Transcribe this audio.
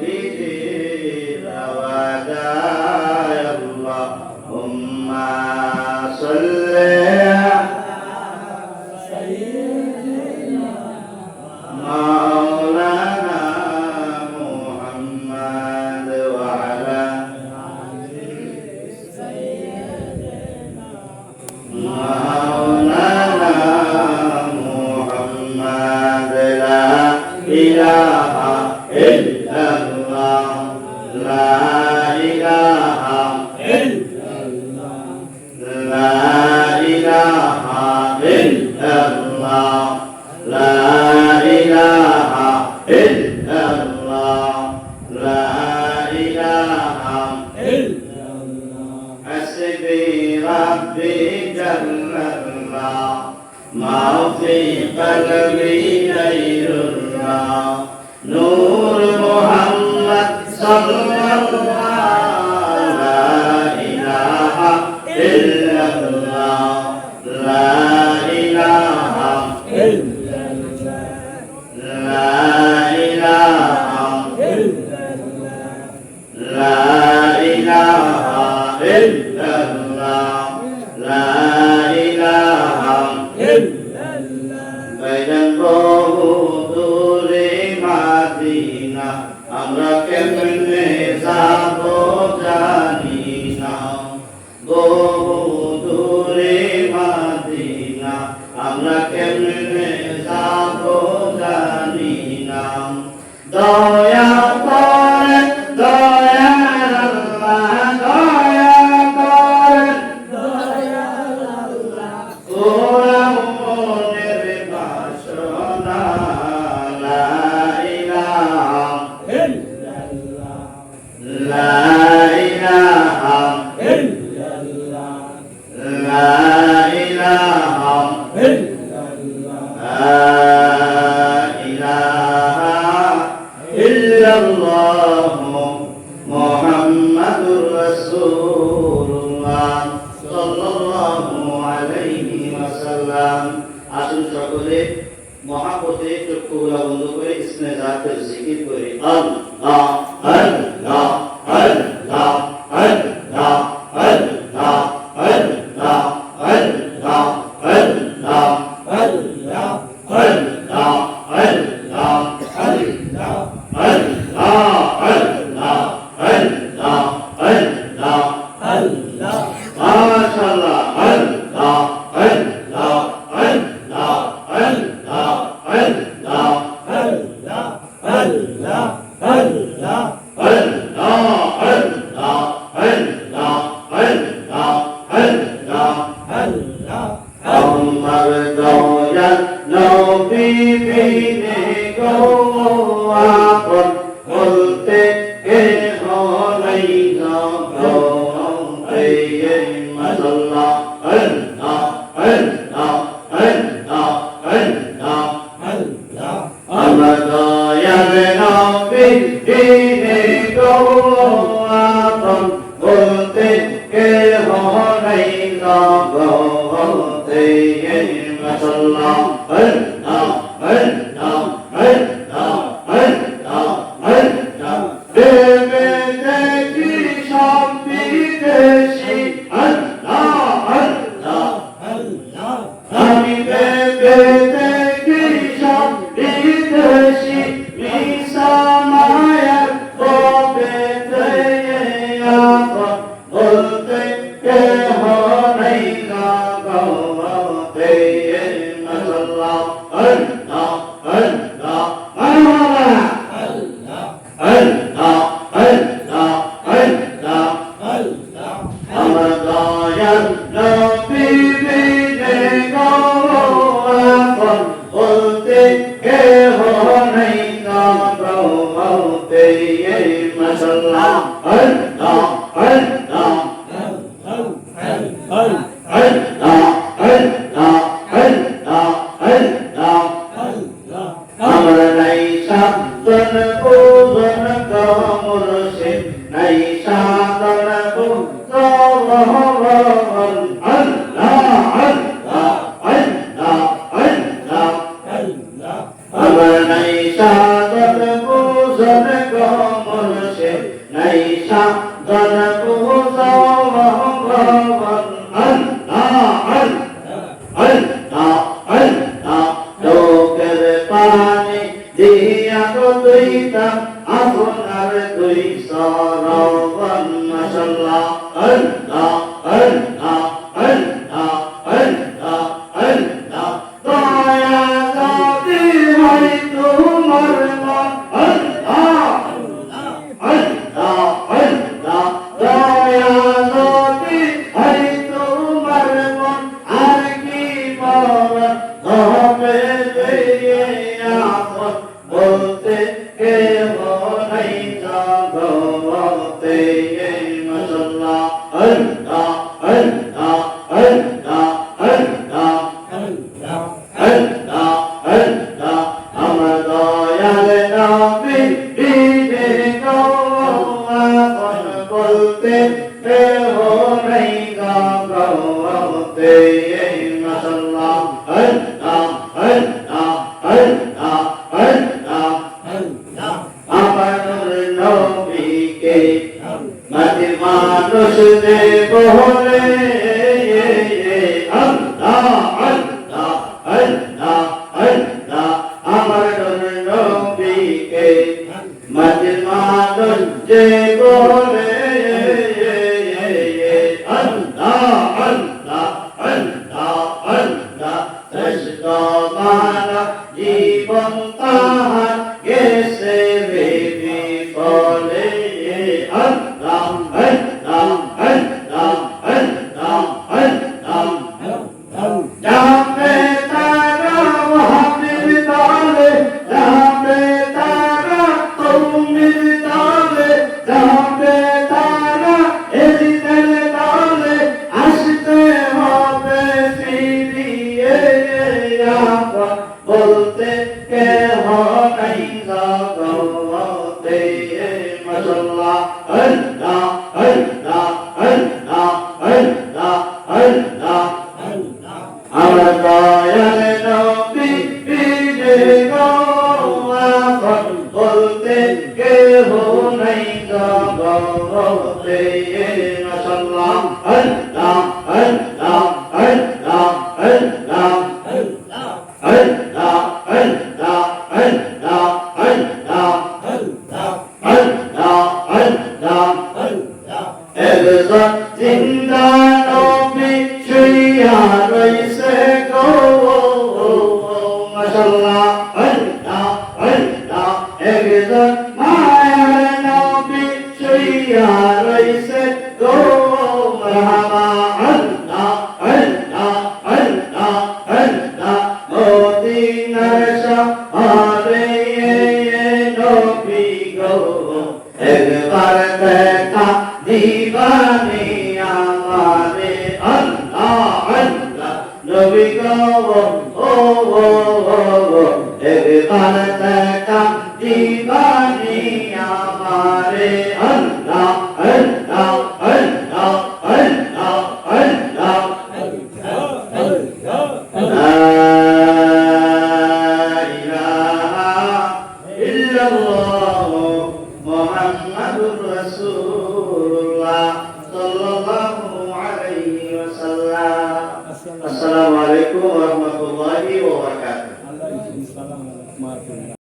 নবীজির আওয়াজ আল্লাহুম্মা সাল্লি মাওলানা মুহাম্মদ ওয়া আলা মাওলানা মুহাম্মদ লা ইলাহা ইল্লাল্লাহ লা ইলাহা ইল্লাল্লাহ লা ইলাহা ইল্লাল্লাহ লা ইলাহা ইল্লাল্লাহ লা ইলাহা ইল্লাল্লাহ হাসবি রাব্বি জাল্লাল্লাহ মা ফি কলবি গায়রুল্লাহ নূর মুহাম্মদ সাল্লাল্লাহু লা ইলাহা ইল্লাল্লাহ লা ইলাহা ইল্লাল্লাহ লা ইলাহা ইল্লাল্লাহ লা ইলাহা ইল্লাল্লাহ লা ইলাহা ইল্লাল্লাহ বাইরান বহু দূরে মাদিনা আমরা কেমনে যাব জানি না বহু দূরে মাদিনা আমরা কেমনে যাব জানি না দয়া করে দয়ার আল্লাহ দয়া করে দয়ার আল্লাহ ওরা মনের বাসনা লা ইলাহা ইল্লাল্লাহ লা ইলাহা ইল্লাল্লাহ লা ইলাহা ইল্লাল্লাহ লা ইলাহা ইল্লাল্লাহ মুহাম্মাদুর রাসূলুল্লাহ সাল্লাল্লাহু আলাইহি ওয়াসাল্লাম। আসুন সকলে মহাপতে চক্ষুগুলা বন্ধ করে ইসমে জাতের জিকির করে আল্লাহ আল্লাহ আল্লাহ আল্লাহ আল্লাহ আল্লাহ আল্লাহ আল্লাহ আল্লাহ আল্লাহ আল্লাহ আল্লাহ আল্লাহ আল্লাহ আল্লাহ আল্লাহ মাশাআল্লাহ আল্লাহ আল্লাহ আল্লাহ আল্লাহ আল্লাহ আল্লাহ আল্লাহ আল্লাহ আমার দয়াল নবী বিনে গো আপন বলতে কেহ নাই গো এই মাশাআল্লাহ আল্লাহ আল্লাহ আল্লাহ আল্লাহ আল্লাহ আমার দয়াল নবী বিনে গো আপন বলতে কেহ নাই গো মাশাআল্লাহ আল্লাহ আল্লাহ আল্লাহ আল্লাহ আল্লাহ দেবে দেখি সব বিদেশি আল্লাহ আল্লাহ আল্লাহ আমি দেবে দেখি সব বিদেশি মিশা মায়ার কবে বলতে কেহ নাই গো মাশাআল্লাহ আল্লাহ আল্লাহ আল্লাহ আল্লাহ আল্লাহ আল্লাহ আল্লাহ আমার দয়াল নবী বিনে গো আপন বলতে কেহ নাই গো মাশাআল্লাহ আল্লাহ আল্লাহ আল্লাহ আল্লাহ আল্লাহ আল্লাহ আমার নাই সাধন পূজন মুর্শিদ নাই সাধন পূজন আল্লাহ আল্লাহ আল্লাহ আল্লাহ আল্লাহ আমার নাই সাধন পূজন মুর্শিদ নাই সাধন বুঝাওয়া ভগবান আল্লাহ আল্লাহ আল্লাহ চোখের পানি দিয়া গো দুইটা আপনার দুই সরবন মাশাআল্লাহ আল্লাহ আল্লাহ আল্লাহ আল্লাহ আল্লাহ দয়া যদি হয় তোমার মন আল্লাহ আল্লাহ আল্লাহ দয়া যদি হয় তোমার মন আর কি বলা হবে আপন বলতে কেহ নাই জগতে মাশাআল্লাহ আল্লাহ আল্লাহ আল্লাহ আল্লাহ আল্লাহ আল্লাহ আমার দয়াল নবী বিনে আপন বলতে কেহ নাই জগতে মাশাআল্লাহ আল্লাহ আল্লাহ আল্লাহ আল্লাহ আমার নবীকে মাটির মানুষ দেব বলে আল্লাহ আল্লাহ আল্লাহ আল্লাহ আমার নবীকে মাটির মানুষ দেব বলে আল্লাহ আল্লাহ আল্লাহ আল্লাহ জীবন তাহার গেছে বেবি বলে আল্লাহ আল্লাহ আল্লাহ আল্লাহ আল্লাহ যাবে তারা ওয়াহাবির দলে যাবে তারা কওমির দলে যাবে তারা এলিদের দলে আসতে হবে ফিরিয়ে আপন বলতে কেহ নাই জগতে মাশাআল্লাহ আল্লাহ আল্লাহ আল্লাহ আল্লাহ আল্লাহ আমার দয়াল নবী বিনে আপন বলতে কেহ নাই জগতে মাশাআল্লাহ আল্লাহ আল্লাহ আল্লাহ আল্লাহ আল্লাহ আল্লাহ আল্লাহ আল্লাহ আল্লাহ আল্লাহ একজন জিন্দা নবী শুইয়া রইছে গো মাশাআল্লাহ আল্লাহ আল্লাহ একজন মায়ার নবী শুইয়া রইছে গো মারহাবা আল্লাহ আল্লাহ আল্লাহ আল্লাহ মদিনার শহরে নবী গো একবার দেখা দিবানি আমারে আল্লাহ আল্লাহ নবী গো ও ও ও একবার দেখা দিবানি আমারে আল্লাহ আল্লাহ আল্লাহ আল্লাহ আল্লাহ لا إله إلا الله